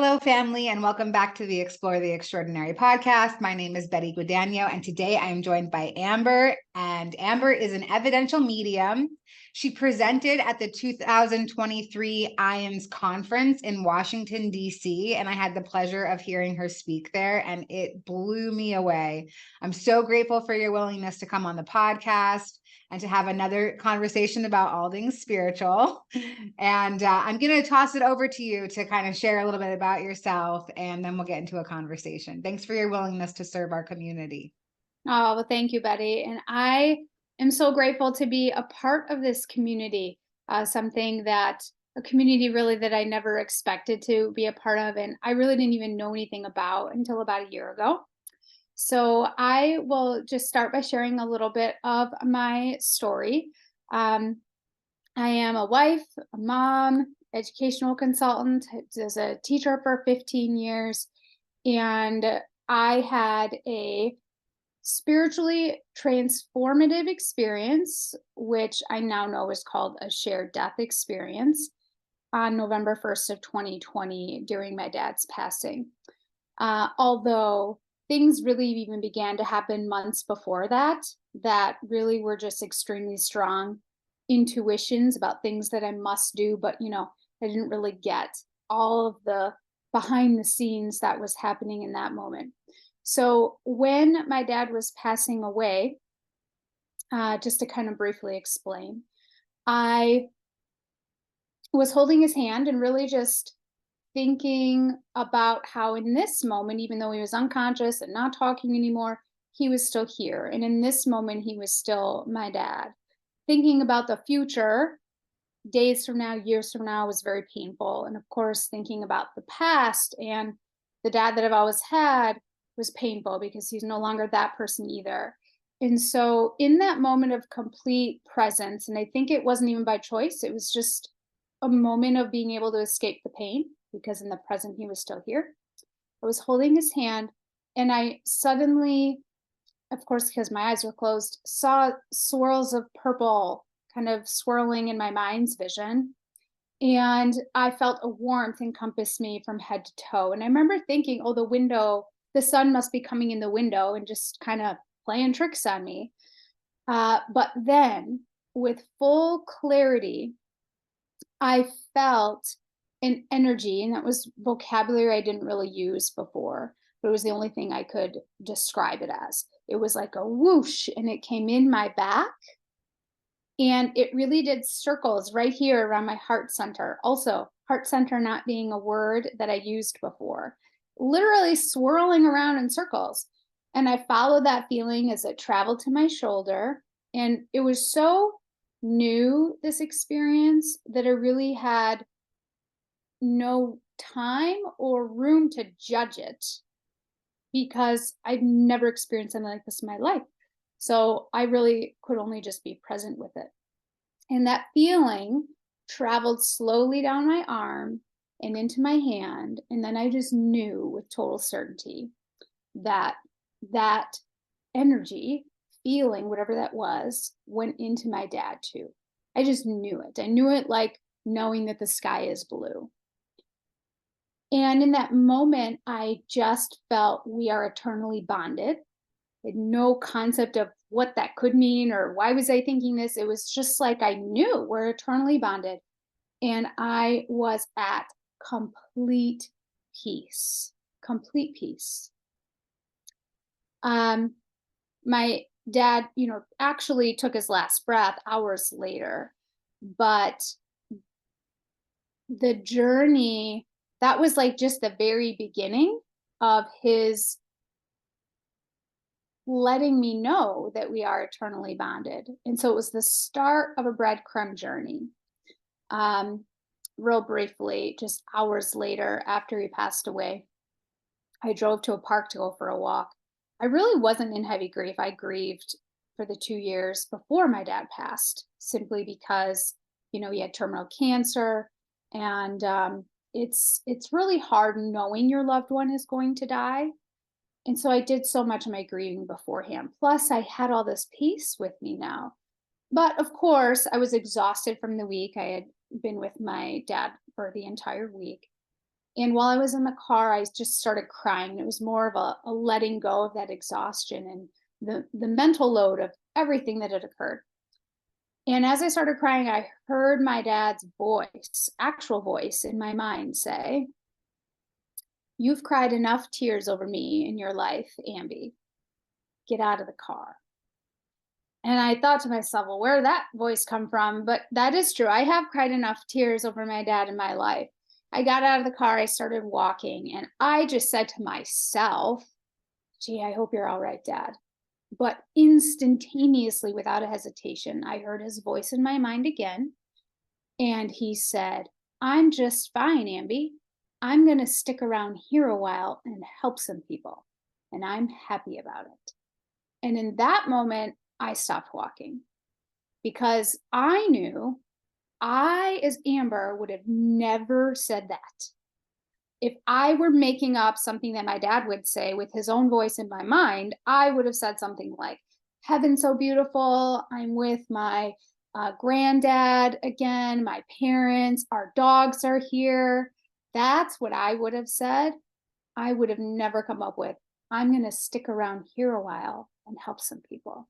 Hello, family, and welcome back to the Explore the Extraordinary podcast. My name is Betty Guadagno, and today I am joined by Amber, and Amber is an evidential medium. She presented at the 2023 IANDS conference in Washington, D.C., and I had the pleasure of hearing her speak there, and it blew me away. I'm so grateful for your willingness to come on the podcast and to have another conversation about all things spiritual. And I'm going to toss it over to you to kind of share a little bit about yourself, and then we'll get into a conversation. Thanks for your willingness to serve our community. Oh, well, thank you, Betty. And I am so grateful to be a part of this community, something that a community really that I never expected to be a part of. And I really didn't even know anything about until about a year ago. So I will just start by sharing a little bit of my story. I am a wife, a mom, educational consultant, as a teacher for 15 years. And I had a spiritually transformative experience, which I now know is called a shared death experience, on November 1st of 2020 during my dad's passing. Although things really even began to happen months before that really were just extremely strong intuitions about things that I must do, but I didn't really get all of the behind the scenes that was happening in that moment. So when my dad was passing away, just to kind of briefly explain, I was holding his hand and really just thinking about how in this moment, even though he was unconscious and not talking anymore, he was still here. And in this moment, he was still my dad. Thinking about the future, days from now, years from now, was very painful. And of course, thinking about the past and the dad that I've always had was painful because he's no longer that person either. And so in that moment of complete presence, and I think it wasn't even by choice, it was just a moment of being able to escape the pain, because in the present he was still here. I was holding his hand, and I suddenly, of course, because my eyes were closed, saw swirls of purple kind of swirling in my mind's vision. And I felt a warmth encompass me from head to toe. And I remember thinking, oh, the sun must be coming in the window and just kind of playing tricks on me. But then, with full clarity, I felt an energy, and that was vocabulary I didn't really use before, but it was the only thing I could describe it as. It was like a whoosh, and it came in my back, and it really did circles right here around my heart center. Also, heart center not being a word that I used before, literally swirling around in circles. And I followed that feeling as it traveled to my shoulder, and it was so new, this experience, that I really had no time or room to judge it, because I've never experienced something like this in my life. So I really could only just be present with it. And that feeling traveled slowly down my arm and into my hand. And then I just knew with total certainty that that energy, feeling, whatever that was, went into my dad too. I just knew it. I knew it like knowing that the sky is blue. And in that moment, I just felt we are eternally bonded. I had no concept of what that could mean or why was I thinking this. It was just like I knew we're eternally bonded. And I was at complete peace. Complete peace. My dad, actually took his last breath hours later, but the journey, that was like just the very beginning of his letting me know that we are eternally bonded. And so it was the start of a breadcrumb journey. Real briefly, just hours later after he passed away, I drove to a park to go for a walk. I really wasn't in heavy grief. I grieved for the 2 years before my dad passed, simply because, he had terminal cancer. And it's really hard knowing your loved one is going to die. And so I did so much of my grieving beforehand. Plus, I had all this peace with me now. But of course, I was exhausted from the week. I had been with my dad for the entire week. And while I was in the car, I just started crying. It was more of a letting go of that exhaustion and the mental load of everything that had occurred. And as I started crying, I heard my dad's voice, actual voice in my mind say, "You've cried enough tears over me in your life, Amby. Get out of the car." And I thought to myself, well, where did that voice come from? But that is true. I have cried enough tears over my dad in my life. I got out of the car, I started walking, and I just said to myself, gee, I hope you're all right, Dad. But instantaneously, without a hesitation, I heard his voice in my mind again. And he said, "I'm just fine, Amby. I'm going to stick around here a while and help some people. And I'm happy about it." And in that moment, I stopped walking because I knew I, as Amber, would have never said that. If I were making up something that my dad would say with his own voice in my mind, I would have said something like, "Heaven's so beautiful. I'm with my granddad again, my parents, our dogs are here." That's what I would have said. I would have never come up with, "I'm going to stick around here a while and help some people."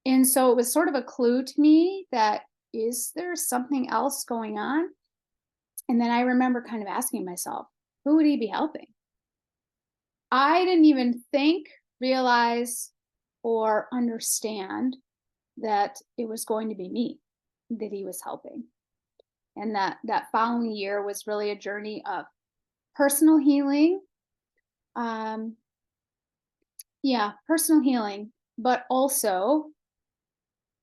And so it was sort of a clue to me that, is there something else going on? And then I remember kind of asking myself, who would he be helping? I didn't even think, realize, or understand that it was going to be me that he was helping. And that following year was really a journey of personal healing. Um, yeah, personal healing, but also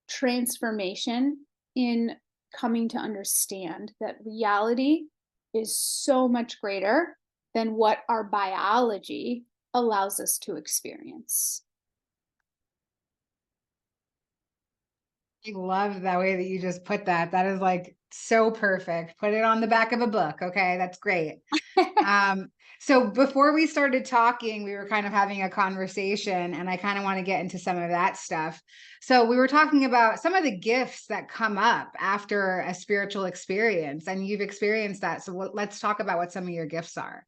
transformation in coming to understand that reality is so much greater than what our biology allows us to experience. I love that way that you just put that. That is like so perfect. Put it on the back of a book. Okay, that's great. So before we started talking, we were kind of having a conversation, and I kind of want to get into some of that stuff. So we were talking about some of the gifts that come up after a spiritual experience, and you've experienced that. So let's talk about what some of your gifts are.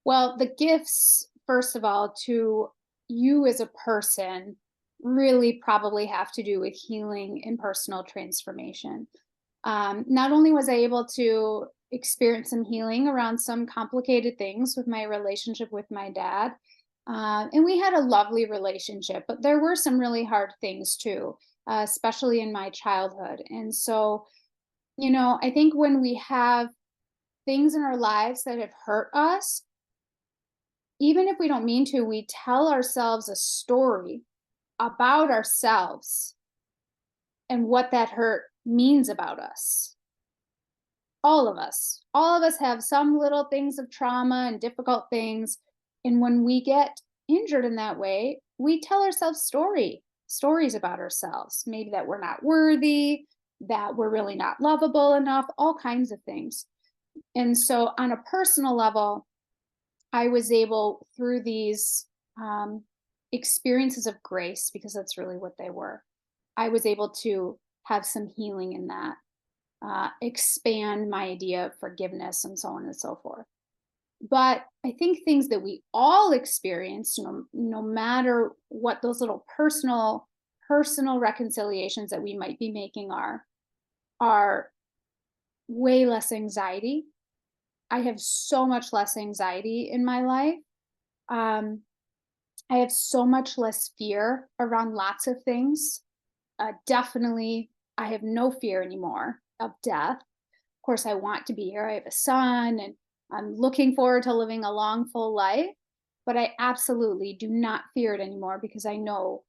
Well, the gifts, first of all, to you as a person, really probably have to do with healing and personal transformation. Not only was I able to experience some healing around some complicated things with my relationship with my dad, and we had a lovely relationship, but there were some really hard things too, especially in my childhood. And so, I think when we have things in our lives that have hurt us, even if we don't mean to, we tell ourselves a story about ourselves and what that hurt means about us. All of us have some little things of trauma and difficult things. And when we get injured in that way, we tell ourselves stories about ourselves. Maybe that we're not worthy, that we're really not lovable enough, all kinds of things. And so on a personal level, I was able, through these experiences of grace, because that's really what they were, I was able to have some healing in that, expand my idea of forgiveness and so on and so forth. But I think things that we all experience, no matter what those little personal reconciliations that we might be making are way less anxiety. I have so much less anxiety in my life. I have so much less fear around lots of things. Definitely, I have no fear anymore of death. Of course, I want to be here. I have a son, and I'm looking forward to living a long, full life. But I absolutely do not fear it anymore, because I know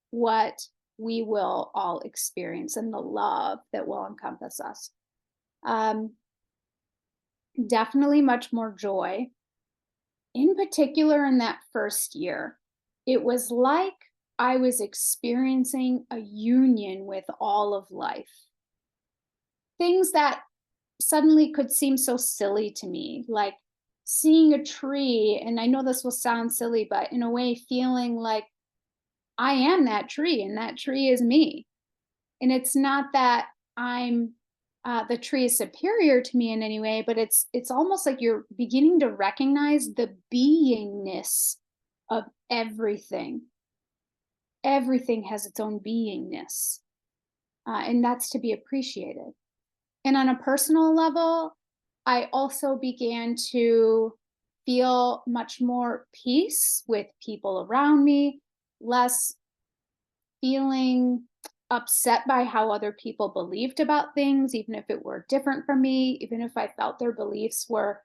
what we will all experience and the love that will encompass us. Definitely much more joy. In particular, in that first year, it was like I was experiencing a union with all of life. Things that suddenly could seem so silly to me, like seeing a tree, and I know this will sound silly, but in a way, feeling like I am that tree and that tree is me. And it's not that I'm the tree is superior to me in any way, but it's almost like you're beginning to recognize the beingness of everything. Everything has its own beingness, and that's to be appreciated. And on a personal level, I also began to feel much more peace with people around me, less feeling upset by how other people believed about things, even if it were different from me, even if I felt their beliefs were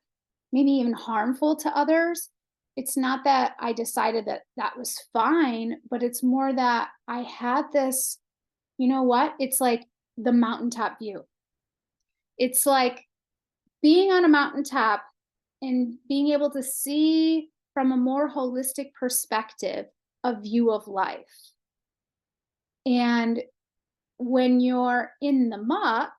maybe even harmful to others. It's not that I decided that that was fine, but it's more that I had this, you know what? It's like the mountaintop view. It's like being on a mountaintop and being able to see from a more holistic perspective a view of life. And when you're in the muck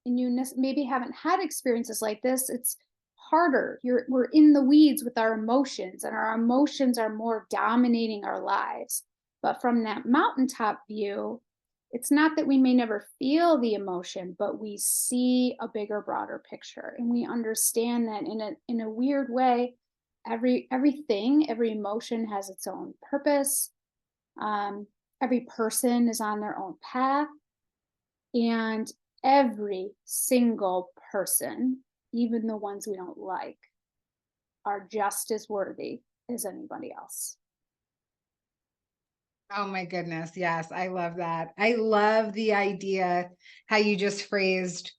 and you maybe haven't had experiences like this, it's harder. We're in the weeds with our emotions, and our emotions are more dominating our lives. But from that mountaintop view, it's not that we may never feel the emotion, but we see a bigger, broader picture, and we understand that in a weird way, every emotion has its own purpose. Um, every person is on their own path, and every single person, even the ones we don't like, are just as worthy as anybody else. Oh my goodness. Yes, I love that. I love the idea how you just phrased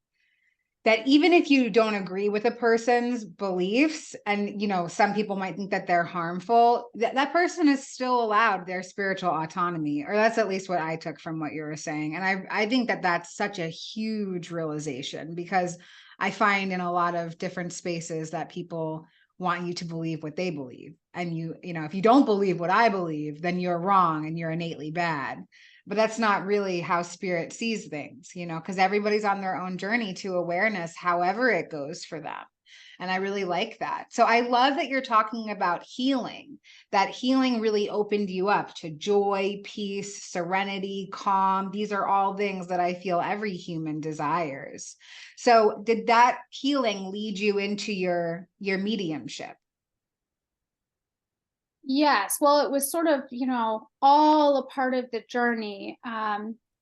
that even if you don't agree with a person's beliefs, and some people might think that they're harmful, that person is still allowed their spiritual autonomy, or that's at least what I took from what you were saying. And I think that that's such a huge realization, because I find in a lot of different spaces that people want you to believe what they believe. And if you don't believe what I believe, then you're wrong and you're innately bad. But that's not really how spirit sees things, because everybody's on their own journey to awareness, however it goes for them. And I really like that. So I love that you're talking about healing. That healing really opened you up to joy, peace, serenity, calm. These are all things that I feel every human desires. So did that healing lead you into your mediumship? Yes, well, it was sort of, all a part of the journey,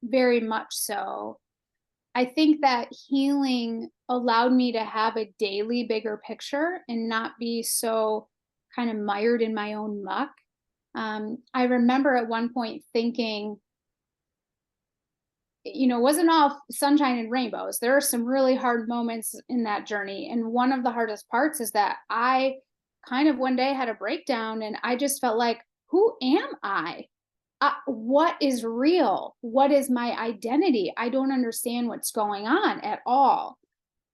very much so. I think that healing allowed me to have a daily bigger picture and not be so kind of mired in my own muck. I remember at one point thinking, it wasn't all sunshine and rainbows. There are some really hard moments in that journey. And one of the hardest parts is that I kind of one day had a breakdown, and I just felt like, who am I? What is real? What is my identity? I don't understand what's going on at all.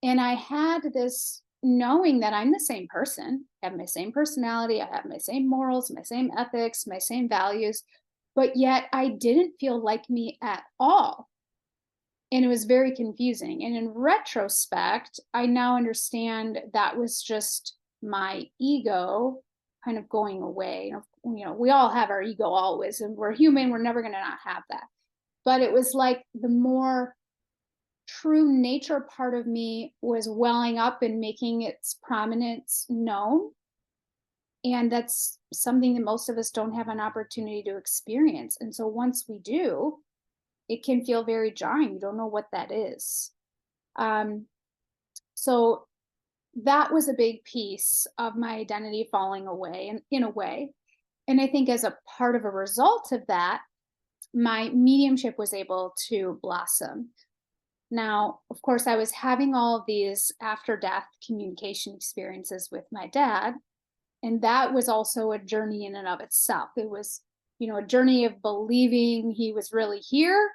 And I had this knowing that I'm the same person, I have my same personality, I have my same morals, my same ethics, my same values, but yet I didn't feel like me at all. And it was very confusing. And in retrospect, I now understand that was just my ego kind of going away. We all have our ego always, and we're human. We're never going to not have that. But it was like the more true nature part of me was welling up and making its prominence known. And that's something that most of us don't have an opportunity to experience. And so once we do, it can feel very jarring. You don't know what that is. Um, so that was a big piece of my identity falling away, in a way. And I think as a part of a result of that, my mediumship was able to blossom. Now, of course, I was having all of these after death communication experiences with my dad. And that was also a journey in and of itself. It was, a journey of believing he was really here.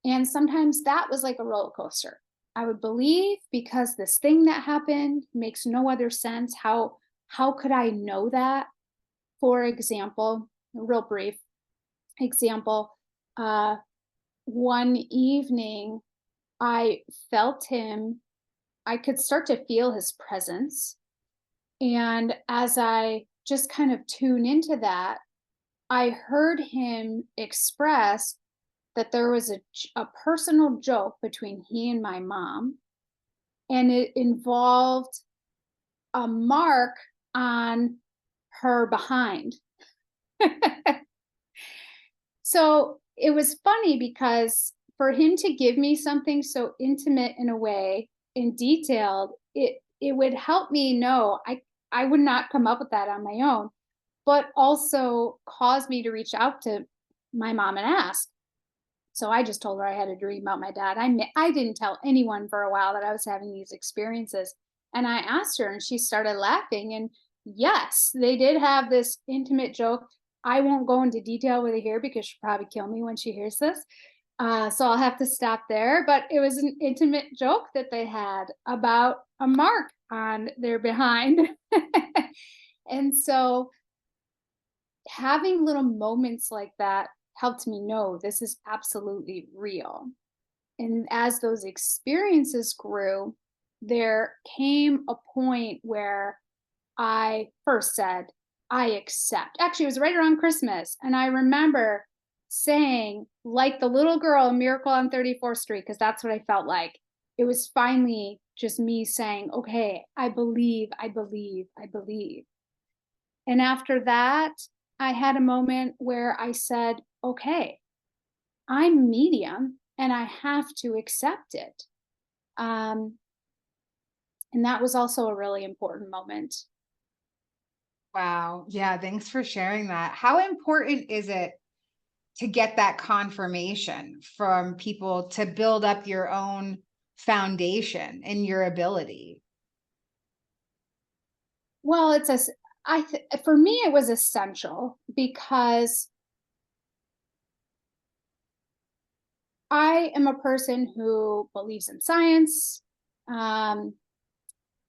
And sometimes that was like a roller coaster. I would believe because this thing that happened makes no other sense. How could I know that? For example, a real brief example, one evening I felt him, I could start to feel his presence. And as I just kind of tune into that, I heard him express that there was a personal joke between he and my mom, and it involved a mark on her behind. So it was funny because for him to give me something so intimate in a way and detailed, it would help me know I would not come up with that on my own, but also caused me to reach out to my mom and ask. So I just told her I had a dream about my dad. I didn't tell anyone for a while that I was having these experiences. And I asked her, and she started laughing. And yes, they did have this intimate joke. I won't go into detail with it here because she'll probably kill me when she hears this. So I'll have to stop there. But it was an intimate joke that they had about a mark on their behind. And so having little moments like that helped me know this is absolutely real. And as those experiences grew, there came a point where I first said, I accept. Actually, it was right around Christmas. And I remember saying, like the little girl in Miracle on 34th Street, because that's what I felt like. It was finally just me saying, okay, I believe, I believe, I believe. And after that, I had a moment where I said, okay, I'm medium and I have to accept it. And that was also a really important moment. Wow. Yeah. Thanks for sharing that. How important is it to get that confirmation from people to build up your own foundation in your ability? Well, for me, it was essential because I am a person who believes in science.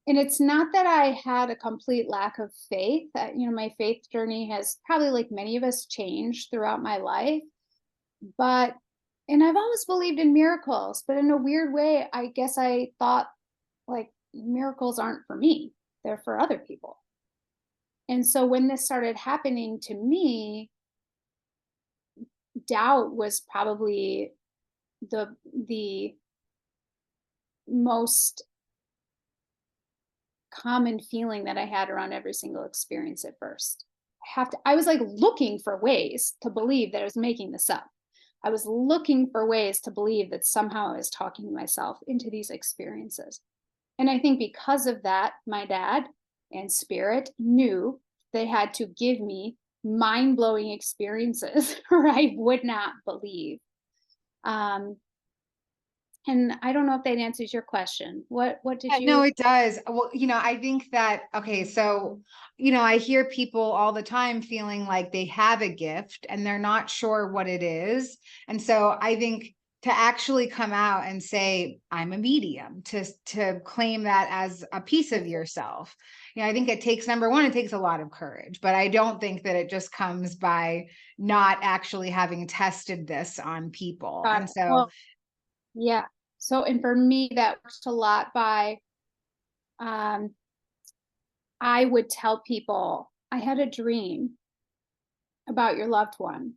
And it's not that I had a complete lack of faith. My faith journey has probably, like many of us, changed throughout my life. And I've always believed in miracles, but in a weird way, I guess I thought like miracles aren't for me, they're for other people. And so when this started happening to me, doubt was probably the most common feeling that I had around every single experience at first. I was like looking for ways to believe that I was making this up. I was looking for ways to believe that somehow I was talking myself into these experiences. And I think because of that, my dad and spirit knew they had to give me mind-blowing experiences or I would not believe. And I don't know if that answers your question. What did Yeah, no, you? it does. Well, I think that, okay, so, I hear people all the time feeling like they have a gift and they're not sure what it is. And so I think to actually come out and say, I'm a medium, to claim that as a piece of yourself, I think it takes, number one, it takes a lot of courage, but I don't think that it just comes by not actually having tested this on people. Got And it. so, Well, yeah. So, and for me, that works a lot by, um, I would tell people, I had a dream about your loved one,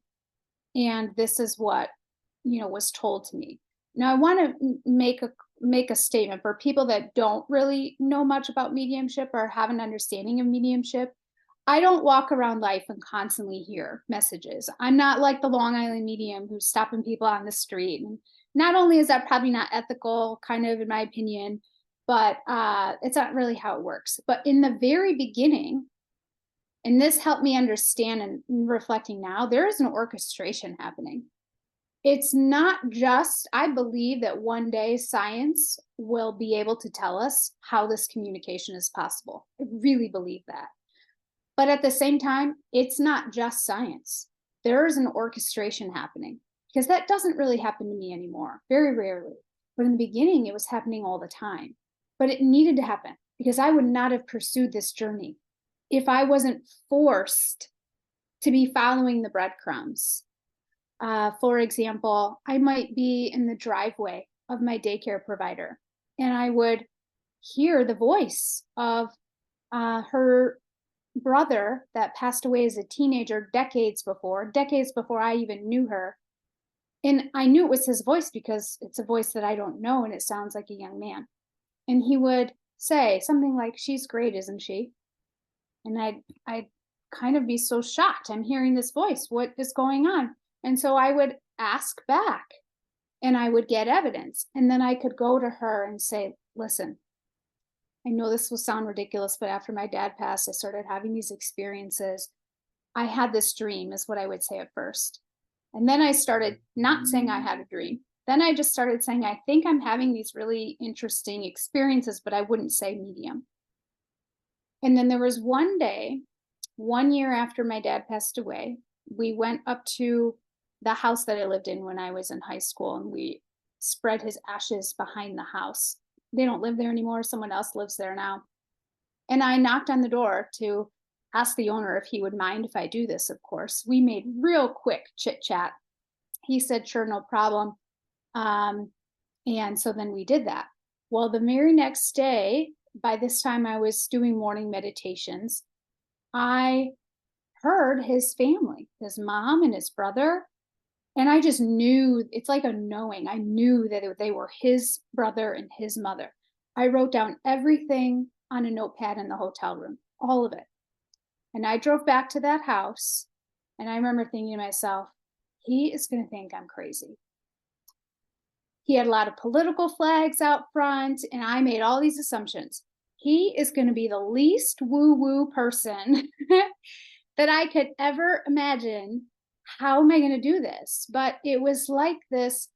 and this is what, was told to me. Now, I want to make a statement for people that don't really know much about mediumship or have an understanding of mediumship. I don't walk around life and constantly hear messages. I'm not like the Long Island medium who's stopping people on the street. And not only is that probably not ethical, kind of in my opinion, but it's not really how it works. But in the very beginning, and this helped me understand and reflecting now, there is an orchestration happening. It's not just, I believe that one day science will be able to tell us how this communication is possible. I really believe that. But at the same time, it's not just science. There is an orchestration happening because that doesn't really happen to me anymore, very rarely. But in the beginning, it was happening all the time. But it needed to happen because I would not have pursued this journey if I wasn't forced to be following the breadcrumbs. For example, I might be in the driveway of my daycare provider and I would hear the voice of her brother that passed away as a teenager decades before I even knew her. And I knew it was his voice because it's a voice that I don't know and it sounds like a young man. And he would say something like, "She's great, isn't she?" And I'd kind of be so shocked. I'm hearing this voice. What is going on? And so I would ask back and I would get evidence. And then I could go to her and say, "Listen, I know this will sound ridiculous, but after my dad passed, I started having these experiences. I had this dream," is what I would say at first. And then I started not saying I had a dream. Then I just started saying, "I think I'm having these really interesting experiences," but I wouldn't say medium. And then there was one day, 1 year after my dad passed away, we went up to the house that I lived in when I was in high school, and we spread his ashes behind the house. They don't live there anymore. Someone else lives there now. And I knocked on the door to ask the owner if he would mind if I do this, of course. We made real quick chit chat. He said, "Sure, no problem." Um, and so then we did that. Well, the very next day, by this time I was doing morning meditations, I heard his family, his mom and his brother. And I just knew, it's like a knowing. I knew that they were his brother and his mother. I wrote down everything on a notepad in the hotel room, all of it. And I drove back to that house. And I remember thinking to myself, he is going to think I'm crazy. He had a lot of political flags out front, and I made all these assumptions. He is going to be the least woo woo person that I could ever imagine. How am I going to do this? But it was like this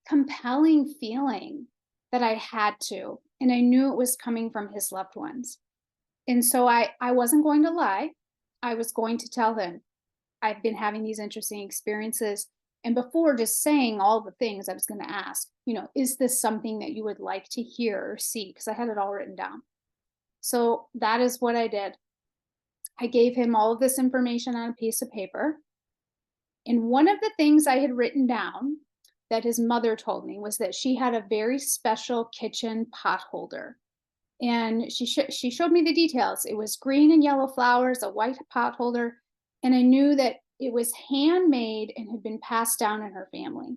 compelling feeling that I had to, and I knew it was coming from his loved ones. And so I wasn't going to lie. I was going to tell him, "I've been having these interesting experiences." And before just saying all the things, I was going to ask, "Is this something that you would like to hear or see?" Because I had it all written down. So that is what I did. I gave him all of this information on a piece of paper. And one of the things I had written down that his mother told me was that she had a very special kitchen pot holder. And she showed me the details. It was green and yellow flowers, a white pot holder, and I knew that it was handmade and had been passed down in her family.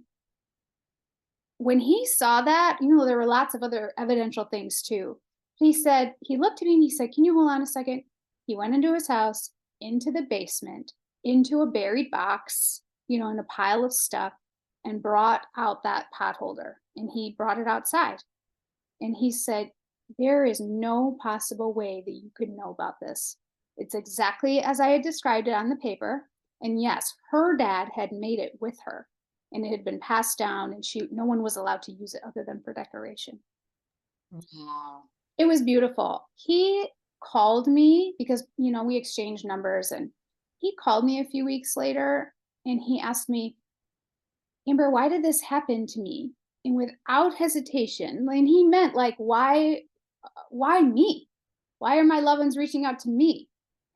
When he saw that, there were lots of other evidential things too. He looked at me and he said, "Can you hold on a second?" He went into his house, into the basement, into a buried box, in a pile of stuff, and brought out that pot holder. And he brought it outside. And he said, "There is no possible way that you could know about this. It's exactly as I had described it on the paper. And yes, her dad had made it with her, and it had been passed down, and no one was allowed to use it other than for decoration." Wow. It was beautiful. He called me because, we exchanged numbers, and he called me a few weeks later and he asked me, "Amber, why did this happen to me?" And without hesitation, and he meant like, why me? Why are my loved ones reaching out to me?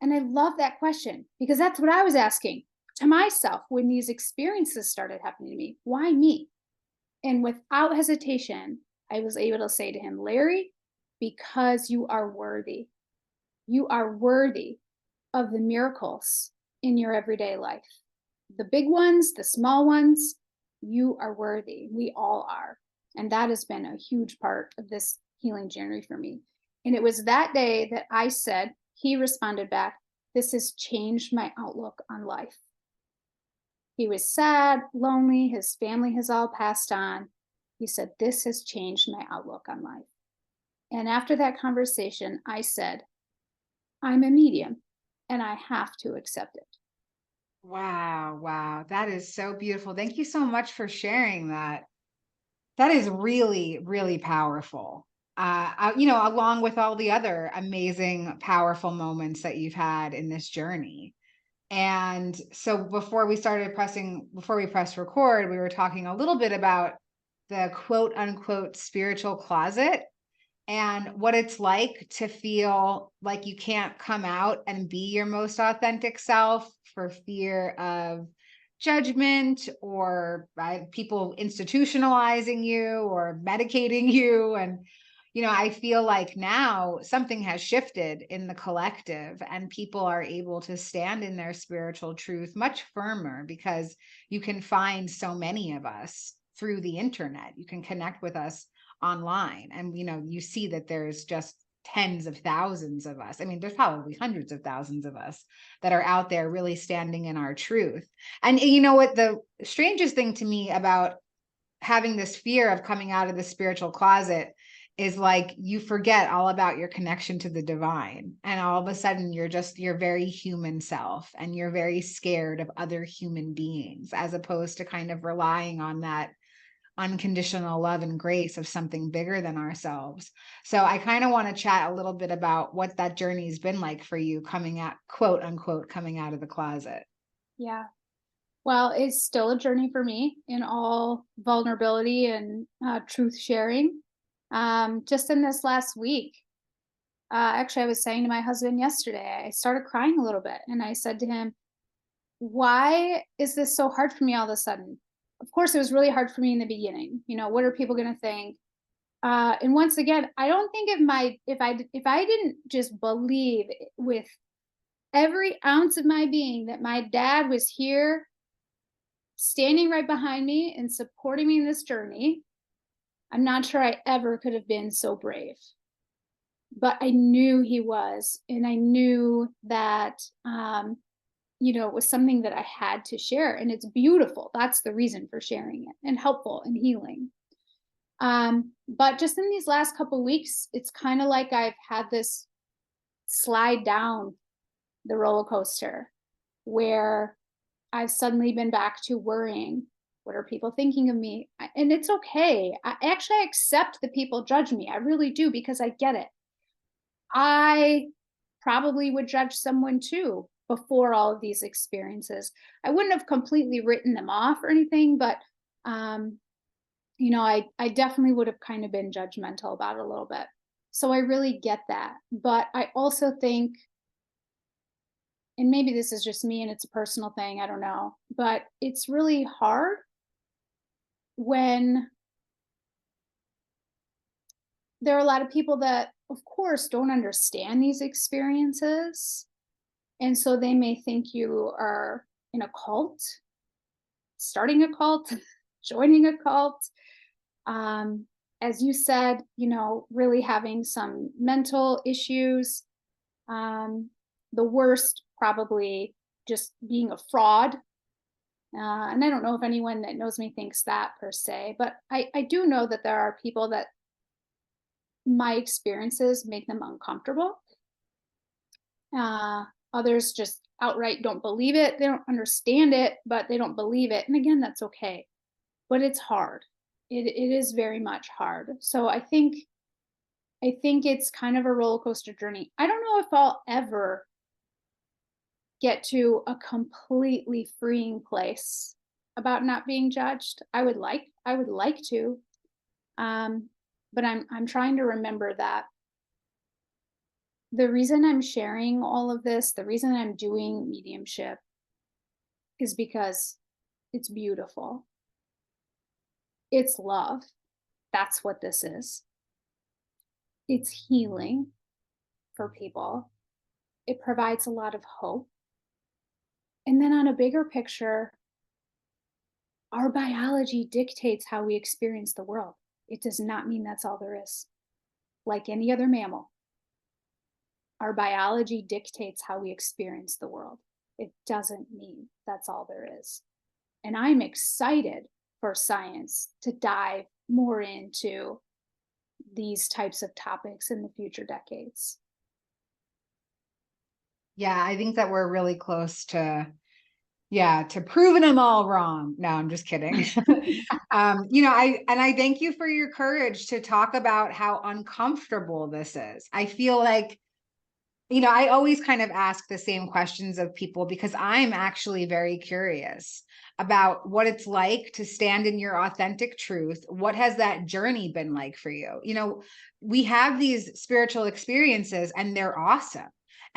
And I love that question because that's what I was asking to myself when these experiences started happening to me. Why me? And without hesitation, I was able to say to him, "Larry, because you are worthy. You are worthy of the miracles in your everyday life. The big ones, the small ones, you are worthy. We all are." And that has been a huge part of this healing journey for me. And it was that day that I said, he responded back, "This has changed my outlook on life." He was sad, lonely, his family has all passed on. He said, "This has changed my outlook on life." And after that conversation, I said, "I'm a medium and I have to accept it." Wow. Wow. That is so beautiful. Thank you so much for sharing that. That is really, really powerful. Along with all the other amazing, powerful moments that you've had in this journey. And so before we pressed record, we were talking a little bit about the quote unquote spiritual closet and what it's like to feel like you can't come out and be your most authentic self for fear of judgment or people institutionalizing you or medicating you. And, I feel like now something has shifted in the collective and people are able to stand in their spiritual truth much firmer because you can find so many of us through the internet. You can connect with us online. And, you see that there's just tens of thousands of us. I mean, there's probably hundreds of thousands of us that are out there really standing in our truth. And you know what? The strangest thing to me about having this fear of coming out of the spiritual closet is like you forget all about your connection to the divine, and all of a sudden you're just your very human self, and you're very scared of other human beings, as opposed to kind of relying on that unconditional love and grace of something bigger than ourselves. So I kind of want to chat a little bit about what that journey has been like for you, coming out, quote unquote, coming out of the closet. Yeah. Well, it's still a journey for me in all vulnerability and truth sharing. Just in this last week, actually, I was saying to my husband yesterday, I started crying a little bit, and I said to him, "Why is this so hard for me all of a sudden?" Of course, it was really hard for me in the beginning. What are people going to think? And once again, I don't think if I didn't just believe with every ounce of my being that my dad was here standing right behind me and supporting me in this journey, I'm not sure I ever could have been so brave. But I knew he was, and I knew that, it was something that I had to share, and it's beautiful. That's the reason for sharing it, and helpful and healing. But just in these last couple weeks, it's kind of like I've had this slide down the roller coaster where I've suddenly been back to worrying. What are people thinking of me? And it's okay. I accept that people judge me. I really do, because I get it. I probably would judge someone too before all of these experiences. I wouldn't have completely written them off or anything, but I definitely would have kind of been judgmental about it a little bit. So I really get that. But I also think, and maybe this is just me and it's a personal thing, I don't know, but it's really hard when there are a lot of people that, of course, don't understand these experiences. And so they may think you are in a cult, starting a cult, joining a cult. As you said, really having some mental issues. The worst, probably just being a fraud. And I don't know if anyone that knows me thinks that per se, but I do know that there are people that my experiences make them uncomfortable. Others just outright don't believe it. They don't understand it, but they don't believe it. And again, that's okay. But it's hard. It is very much hard. So I think it's kind of a roller coaster journey. I don't know if I'll ever get to a completely freeing place about not being judged. I would like to. But I'm trying to remember that the reason I'm sharing all of this, the reason I'm doing mediumship, is because it's beautiful. It's love. That's what this is. It's healing for people. It provides a lot of hope. And then on a bigger picture, our biology dictates how we experience the world. It does not mean that's all there is. Like any other mammal, our biology dictates how we experience the world. It doesn't mean that's all there is. And I'm excited for science to dive more into these types of topics in the future decades. Yeah, I think that we're really close to proving them all wrong. No, I'm just kidding. I thank you for your courage to talk about how uncomfortable this is. I feel like, I always kind of ask the same questions of people because I'm actually very curious about what it's like to stand in your authentic truth. What has that journey been like for you? We have these spiritual experiences and they're awesome.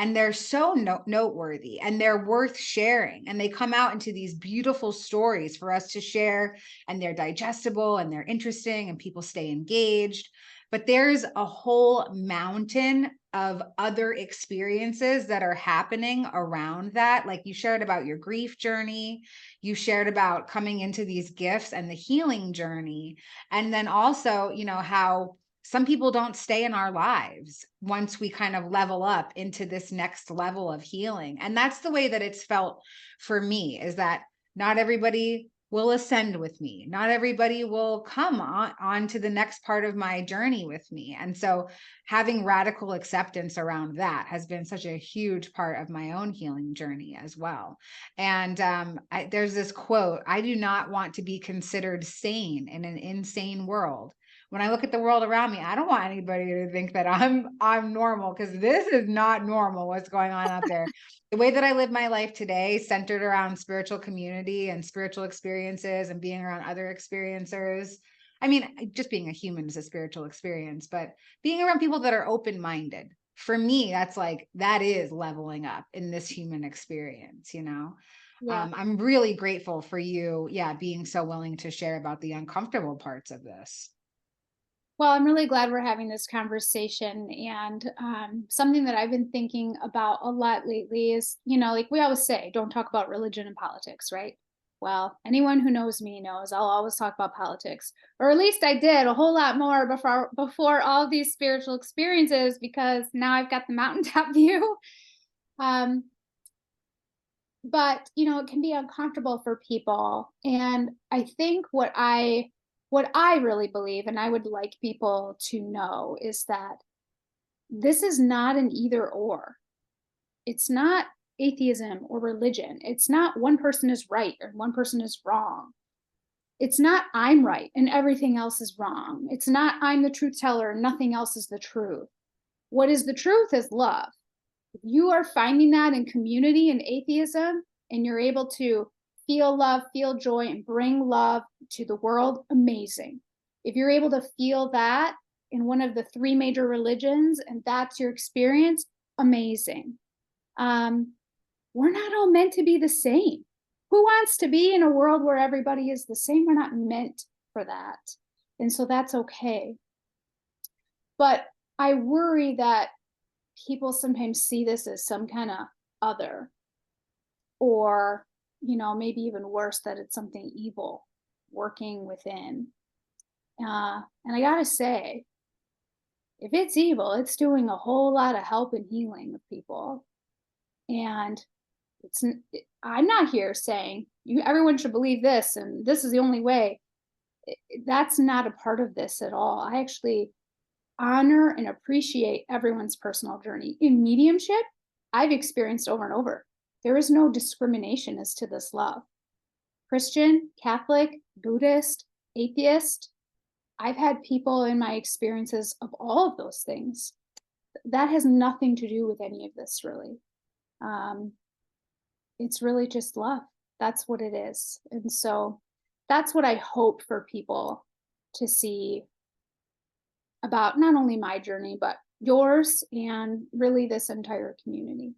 And they're so noteworthy and they're worth sharing. And they come out into these beautiful stories for us to share, and they're digestible and they're interesting and people stay engaged. But there's a whole mountain of other experiences that are happening around that. Like you shared about your grief journey, you shared about coming into these gifts and the healing journey. And then also, how some people don't stay in our lives once we kind of level up into this next level of healing. And that's the way that it's felt for me, is that not everybody will ascend with me. Not everybody will come on to the next part of my journey with me. And so having radical acceptance around that has been such a huge part of my own healing journey as well. And there's this quote: I do not want to be considered sane in an insane world. When I look at the world around me, I don't want anybody to think that I'm normal, because this is not normal what's going on out there. The way that I live my life today, centered around spiritual community and spiritual experiences and being around other experiencers. I mean, just being a human is a spiritual experience, but being around people that are open-minded, for me, that is leveling up in this human experience, Yeah. I'm really grateful for you, being so willing to share about the uncomfortable parts of this. Well, I'm really glad we're having this conversation. And something that I've been thinking about a lot lately is, like we always say, don't talk about religion and politics, right? Well, anyone who knows me knows I'll always talk about politics, or at least I did a whole lot more before all of these spiritual experiences, because now I've got the mountaintop view. Um, but it can be uncomfortable for people, and I think what I really believe, and I would like people to know, is that this is not an either or. It's not atheism or religion. It's not one person is right or one person is wrong. It's not I'm right and everything else is wrong. It's not I'm the truth teller and nothing else is the truth. What is the truth is love. If you are finding that in community and atheism, and you're able to feel love, feel joy, and bring love to the world, amazing. If you're able to feel that in one of the three major religions and that's your experience, amazing. We're not all meant to be the same. Who wants to be in a world where everybody is the same? We're not meant for that. And so that's okay. But I worry that people sometimes see this as some kind of other, or maybe even worse, that it's something evil working within. And I gotta say, if it's evil, it's doing a whole lot of help and healing of people. And I'm not here saying everyone should believe this and this is the only way. That's not a part of this at all. I actually honor and appreciate everyone's personal journey. In mediumship, I've experienced over and over, there is no discrimination as to this love. Christian, Catholic, Buddhist, atheist, I've had people in my experiences of all of those things. That has nothing to do with any of this, really. It's really just love. That's what it is. And so that's what I hope for people to see about not only my journey, but yours and really this entire community.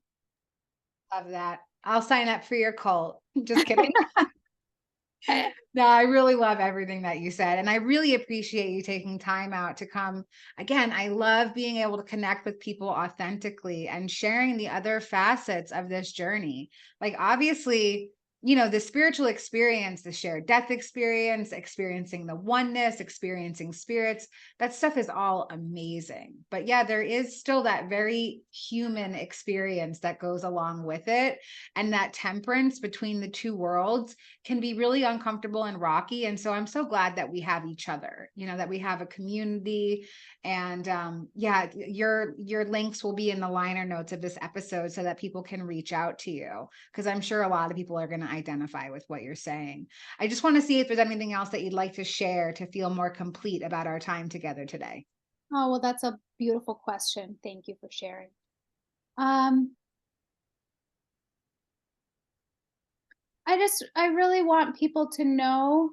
Love that. I'll sign up for your cult. Just kidding. No, I really love everything that you said. And I really appreciate you taking time out to come. Again, I love being able to connect with people authentically and sharing the other facets of this journey. Like, obviously, the spiritual experience, the shared death experience, experiencing the oneness, experiencing spirits, that stuff is all amazing. But yeah, there is still that very human experience that goes along with it. And that temperance between the two worlds can be really uncomfortable and rocky. And so I'm so glad that we have each other, that we have a community. And your links will be in the liner notes of this episode so that people can reach out to you, because I'm sure a lot of people are going to identify with what you're saying. I just want to see if there's anything else that you'd like to share to feel more complete about our time together today. Oh, well, that's a beautiful question. Thank you for sharing. I really want people to know,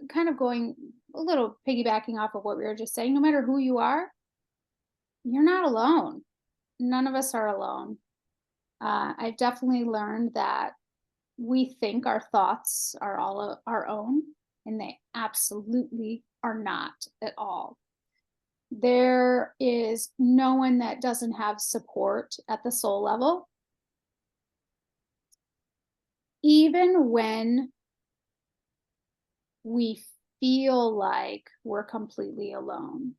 kind of going a little piggybacking off of what we were just saying, no matter who you are, you're not alone. None of us are alone. I've definitely learned that we think our thoughts are all our own, and they absolutely are not at all. There is no one that doesn't have support at the soul level. Even when we feel like we're completely alone.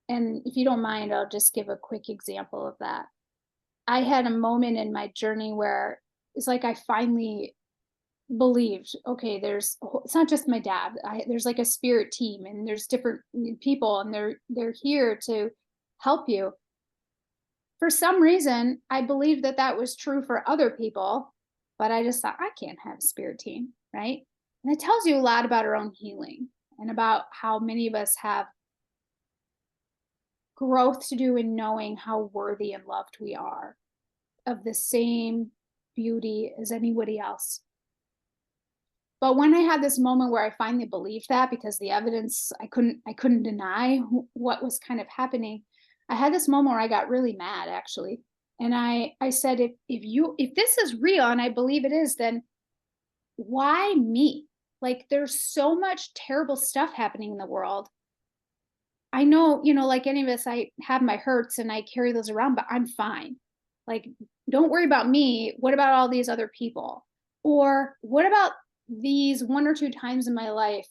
And if you don't mind, I'll just give a quick example of that. I had a moment in my journey where it's like I finally believed, okay, it's not just my dad. There's like a spirit team, and there's different people, and they're here to help you. For some reason, I believed that that was true for other people, but I just thought I can't have a spirit team, right? And it tells you a lot about our own healing and about how many of us have growth to do in knowing how worthy and loved we are of the same beauty as anybody else. But when I had this moment where I finally believed that, because the evidence, I couldn't deny what was kind of happening, I had this moment where I got really mad, actually. And I said, if this is real, and I believe it is, then why me? Like, there's so much terrible stuff happening in the world. I know, like any of us, I have my hurts and I carry those around, but I'm fine. Like, don't worry about me. What about all these other people? Or what about these one or two times in my life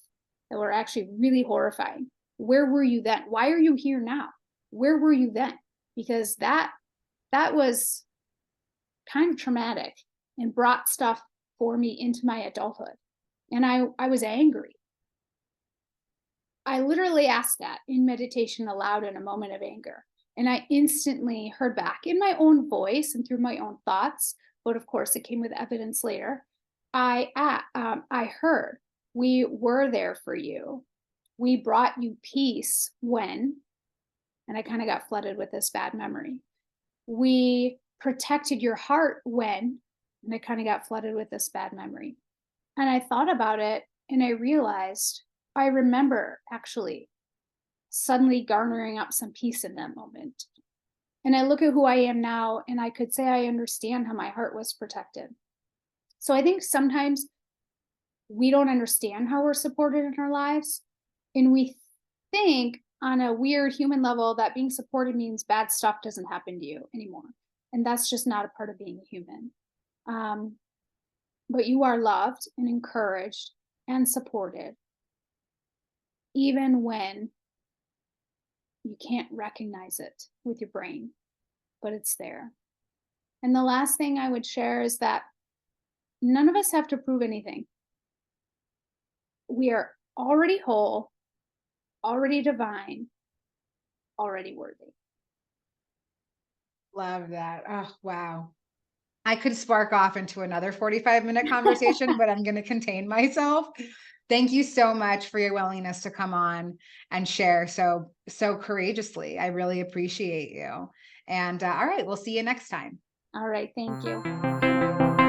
that were actually really horrifying? Where were you then? Why are you here now? Where were you then? Because that was kind of traumatic and brought stuff for me into my adulthood. And I was angry. I literally asked that in meditation aloud in a moment of anger. And I instantly heard back in my own voice and through my own thoughts, but of course it came with evidence later. I heard, we were there for you. We brought you peace when, and I kind of got flooded with this bad memory. We protected your heart when, and I kind of got flooded with this bad memory. And I thought about it and I realized, I remember actually suddenly garnering up some peace in that moment. And I look at who I am now, and I could say I understand how my heart was protected. So I think sometimes we don't understand how we're supported in our lives. And we think on a weird human level that being supported means bad stuff doesn't happen to you anymore. And that's just not a part of being human. But you are loved and encouraged and supported, even when you can't recognize it with your brain, but it's there. And the last thing I would share is that none of us have to prove anything. We are already whole, already divine, already worthy. Love that. Oh, wow. I could spark off into another 45-minute conversation, but I'm going to contain myself. Thank you so much for your willingness to come on and share so courageously. I really appreciate you. And all right, we'll see you next time. All right, thank you.